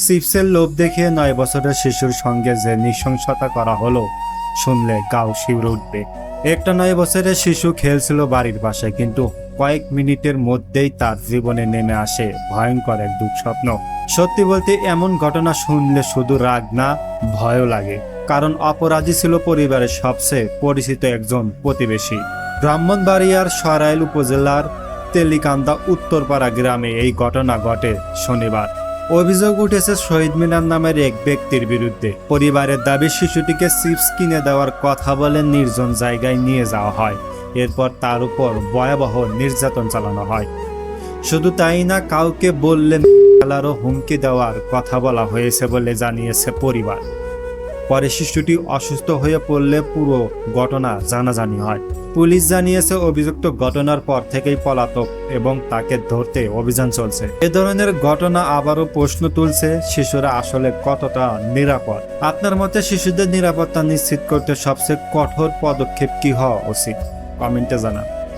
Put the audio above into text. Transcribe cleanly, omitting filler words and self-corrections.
চিপসের লোভ দেখিয়ে 9 বছরের শিশুর সঙ্গে যে নৃশংসতা করা হলো শুনলে গাও শিউরে উঠবে। একটা 9 বছরের শিশু খেলছিল বাড়ির পাশে, কিন্তু কয়েক মিনিটের মধ্যেই তার জীবনে নেমে আসে ভয়ঙ্কর এক দুঃস্বপ্ন। সত্যি বলতে এমন ঘটনা শুনলে শুধু রাগ না, ভয়ও লাগে। কারণ অপরাধী ছিল পরিবারের সবচেয়ে পরিচিত একজন প্রতিবেশী। ব্রাহ্মণবাড়িয়ার সরাইল উপজেলার তেলিকান্দা উত্তরপাড়া গ্রামে এই ঘটনা ঘটে শনিবার। অভিযোগ উঠেছে শহীদ মিনার নামের এক ব্যক্তির বিরুদ্ধে। পরিবারের দাবি, শিশুটিকে চিপস কিনে দেওয়ার কথা বলে নির্জন জায়গায় নিয়ে যাওয়া হয়। এরপর তার উপর ভয়াবহ নির্যাতন চালানো হয়। শুধু তাই না, কাউকে বললে ফেলারও হুমকি দেওয়ার কথা বলা হয়েছে বলে জানিয়েছে পরিবার। পরে শিশুটি অসুস্থ হয়ে পড়লে পুরো ঘটনা জানাজানি হয়। পুলিশ জানিয়েছে অভিযুক্ত ঘটনার পর থেকেই পলাতক এবং তাকে ধরতে অভিযান চলছে। এ ধরনের ঘটনা আবারও প্রশ্ন তুলছে, শিশুরা আসলে কতটা নিরাপদ? আপনার মতে শিশুদের নিরাপত্তা নিশ্চিত করতে সবচেয়ে কঠোর পদক্ষেপ কি হওয়া উচিত? কমেন্টে জানান।